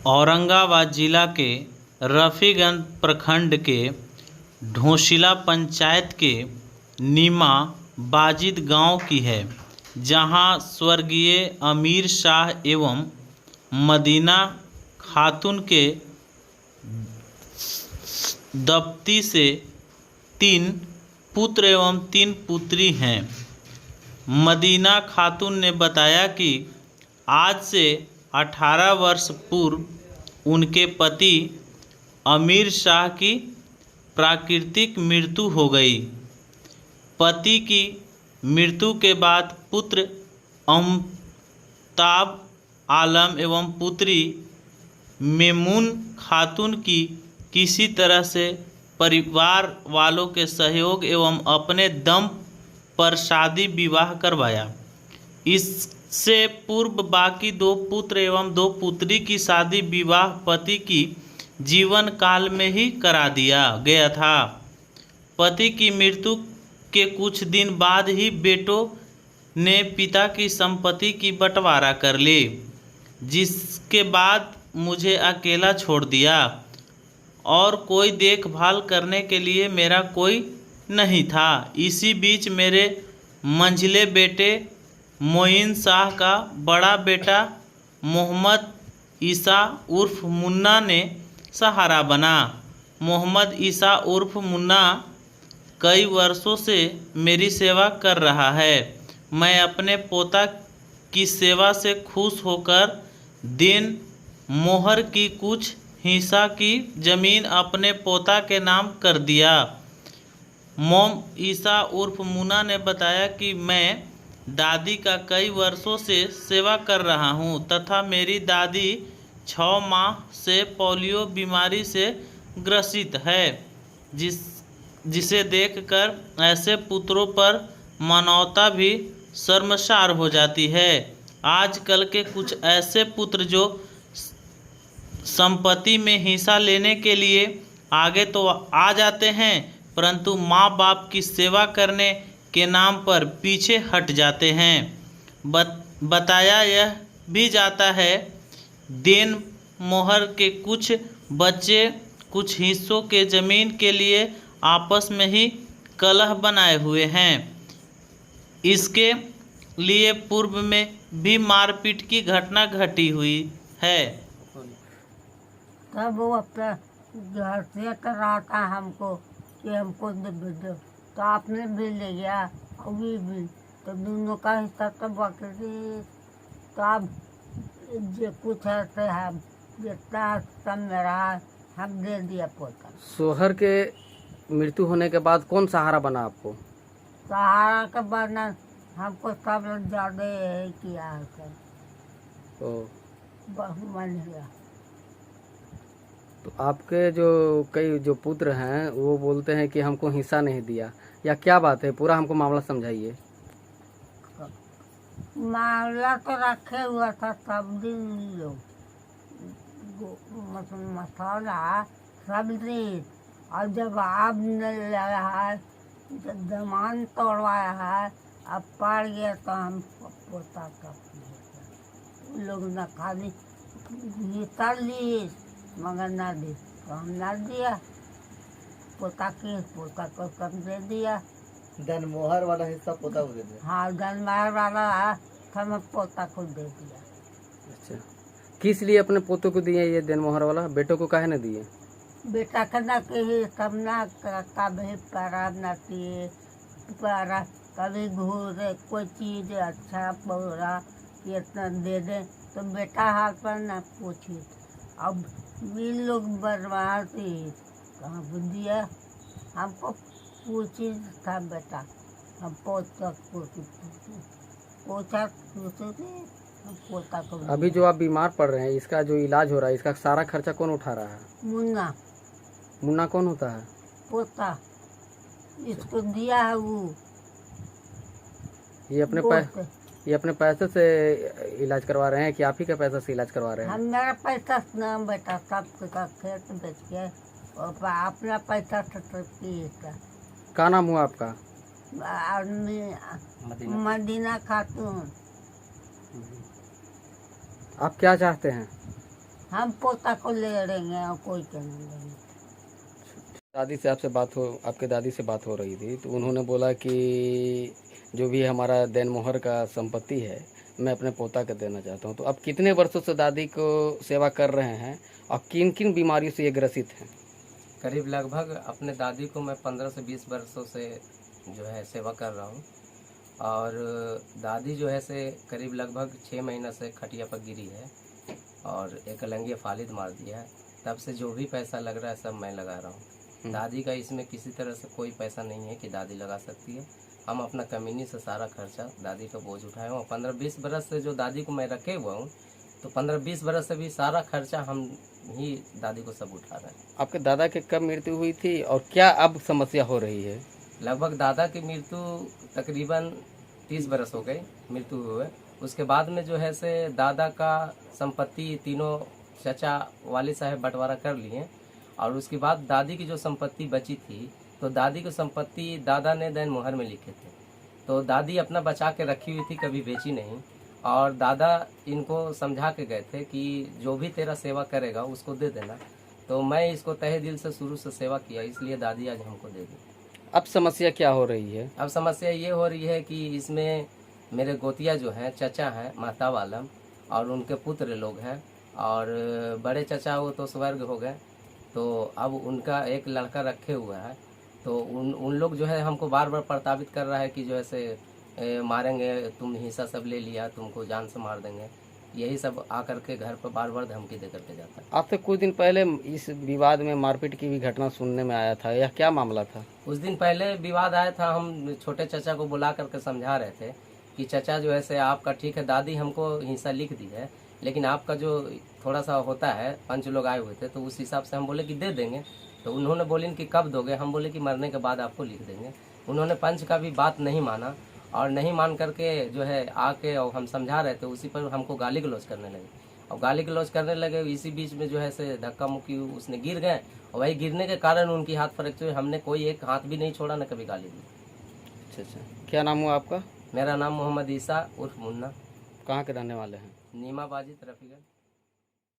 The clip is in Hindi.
औरंगाबाद जिला के रफीगंज प्रखंड के ढोसिला पंचायत के नीमा बाजिद गांव की है, जहां स्वर्गीय अमीर शाह एवं मदीना खातून के दंपति से 3 पुत्र एवं 3 पुत्री हैं। मदीना खातून ने बताया कि आज से 18 वर्ष पूर्व उनके पति अमीर शाह की प्राकृतिक मृत्यु हो गई। पति की मृत्यु के बाद पुत्र अम्ताब आलम एवं पुत्री मेमून खातून की किसी तरह से परिवार वालों के सहयोग एवं अपने दम पर शादी विवाह करवाया। इससे पूर्व बाकी 2 पुत्र एवं 2 पुत्री की शादी विवाह पति की जीवन काल में ही करा दिया गया था। पति की मृत्यु के कुछ दिन बाद ही बेटों ने पिता की संपत्ति की बंटवारा कर ली, जिसके बाद मुझे अकेला छोड़ दिया और कोई देखभाल करने के लिए मेरा कोई नहीं था। इसी बीच मेरे मंझले बेटे मोइन शाह का बड़ा बेटा मोहम्मद ईसा उर्फ मुन्ना ने सहारा बना। मोहम्मद ईसा उर्फ मुन्ना कई वर्षों से मेरी सेवा कर रहा है। मैं अपने पोता की सेवा से खुश होकर दिन मोहर की कुछ हिस्सा की जमीन अपने पोता के नाम कर दिया। मोम ईसा उर्फ मुन्ना ने बताया कि मैं दादी का कई वर्षों से सेवा कर रहा हूं तथा मेरी दादी 6 माह से पोलियो बीमारी से ग्रसित है, जिसे देखकर ऐसे पुत्रों पर मानवता भी शर्मसार हो जाती है। आजकल के कुछ ऐसे पुत्र जो संपत्ति में हिस्सा लेने के लिए आगे तो आ जाते हैं, परंतु माँ बाप की सेवा करने के नाम पर पीछे हट जाते हैं। बताया यह भी जाता है देन मोहर के कुछ बच्चे कुछ हिस्सों के ज़मीन के लिए आपस में ही कलह बनाए हुए हैं। इसके लिए पूर्व में भी मारपीट की घटना घटी हुई है। तब वो अपना घर से कर रहा था हमको कि हमको दे दो, तो आपने भी ले गया और भी तो दोनों का हिस्सा तो बाकी। तो अब जो कुछ ऐसे है जितना सब मेरा हम दे दिया पोता। सोहर के मृत्यु होने के बाद कौन सहारा बना आपको? सहारा के बाद हमको सब ज़्यादा किया है सर, मन गया। तो आपके जो कई जो पुत्र हैं वो बोलते हैं कि हमको हिस्सा नहीं दिया, या क्या बात है? पूरा हमको मामला समझाइए। मामला तो रखे हुआ था सब दिन लोग मसाला सब दिन, और जब आप ने लगा है जब जमान तोड़वाया है अब पड़ गया तो हम पोता का लोग न खाली हिस्सा लिए मगर ना दी तो हम ना दिया। पोता को कम दे दिया। धनमोहर वाला हिस्सा पोता को दे दिया। हाँ, धनमोहर वाला हम पोता को दे दिया। अच्छा, किस लिए अपने पोतों को दिए ये धनमोहर वाला? बेटों को काहे न दिए? बेटा का ना कहीं सब ना कभी पराब ना किए, परा कभी घूरे कोई चीज़ अच्छा पूरा इतना दे दे तो बेटा हाथ पर ना पूछी। अब भी लोग बर्बादी कहाँ दिया, हमको पूछी था बेटा, हम पोता पोता को। अभी जो आप बीमार पड़ रहे हैं, इसका जो इलाज हो रहा है, इसका सारा खर्चा कौन उठा रहा है? मुन्ना। मुन्ना कौन होता है? पोता, इसको दिया है वो। ये अपने पैसे से इलाज करवा रहे हैं कि आप ही के पैसे से इलाज करवा रहे हैं? हम मेरा पैसा ना बेटा सब का खेत बेच के और अपना पैसा था। क्या नाम हुआ आपका? मदीना खातून। आप क्या चाहते हैं? हम पोता को ले लेंगे और कोई के नहीं लेंगे। दादी से आपके दादी से बात हो रही थी, तो उन्होंने बोला कि जो भी हमारा दैनमोहर का संपत्ति है मैं अपने पोता को देना चाहता हूँ। तो अब कितने वर्षों से दादी को सेवा कर रहे हैं और किन किन बीमारियों से ये ग्रसित हैं? करीब लगभग अपने दादी को मैं 15 से 20 वर्षों से जो है सेवा कर रहा हूँ। और दादी जो है से करीब लगभग 6 महीना से खटिया पर गिरी है और एक अलंगिया फालिद मार दिया है। तब से जो भी पैसा लग रहा है सब मैं लगा रहा हूँ। दादी का इसमें किसी तरह से कोई पैसा नहीं है कि दादी लगा सकती है। हम अपना कमीनी से सारा खर्चा दादी का बोझ उठाए हुए 15-20 बरस से जो दादी को मैं रखे हुआ हूँ, तो 15-20 बरस से भी सारा खर्चा हम ही दादी को सब उठा रहे हैं। आपके दादा की कब मृत्यु हुई थी और क्या अब समस्या हो रही है? लगभग दादा की मृत्यु तकरीबन 30 बरस हो गई मृत्यु हुए। उसके बाद में जो है से दादा का संपत्ति तीनों चचा वाले साहब बंटवारा कर लिए और उसके बाद दादी की जो संपत्ति बची थी, तो दादी की संपत्ति दादा ने दैन मोहर में लिखे थे। तो दादी अपना बचा के रखी हुई थी, कभी बेची नहीं। और दादा इनको समझा के गए थे कि जो भी तेरा सेवा करेगा उसको दे देना। तो मैं इसको तहे दिल से शुरू से सेवा किया, इसलिए दादी आज हमको दे दी। अब समस्या क्या हो रही है? अब समस्या ये हो रही है कि इसमें मेरे गोतिया जो हैं, चचा हैं महताब आलम, और उनके पुत्र लोग हैं, और बड़े चचा वो तो स्वर्ग हो गए, तो अब उनका एक लड़का रखे हुआ है। तो उन लोग जो है हमको बार बार प्रताड़ित कर रहा है कि जो ऐसे मारेंगे, तुम हिस्सा सब ले लिया, तुमको जान से मार देंगे। यही सब आकर के घर पर बार बार धमकी दे करके जाता है। आपसे कुछ दिन पहले इस विवाद में मारपीट की भी घटना सुनने में आया था, यह क्या मामला था? उस दिन पहले विवाद आया था। हम छोटे चचा को बुला करके समझा रहे थे कि चचा जो है से आपका ठीक है, दादी हमको हिस्सा लिख दी है, लेकिन आपका जो थोड़ा सा होता है, पंच लोग आए हुए थे, तो उस हिसाब से हम बोले कि दे देंगे। तो उन्होंने बोले कि कब दोगे? हम बोले कि मरने के बाद आपको लिख देंगे। उन्होंने पंच का भी बात नहीं माना और नहीं मान करके जो है आके, और हम समझा रहे थे, उसी पर हमको गाली गलौज करने लगे। और गाली गलौज करने लगे, इसी बीच में जो है से धक्का मुक्की, उसने गिर गए और वही गिरने के कारण उनकी हाथ फ्रैक्चर हुई। हमने कोई एक हाथ भी नहीं छोड़ा, न कभी गाली दी। अच्छा, क्या नाम हुआ आपका? मेरा नाम मोहम्मद ईसा उर्फ मुन्ना। कहाँ के रहने वाले हैं? नीमाबाजी रफीगंज।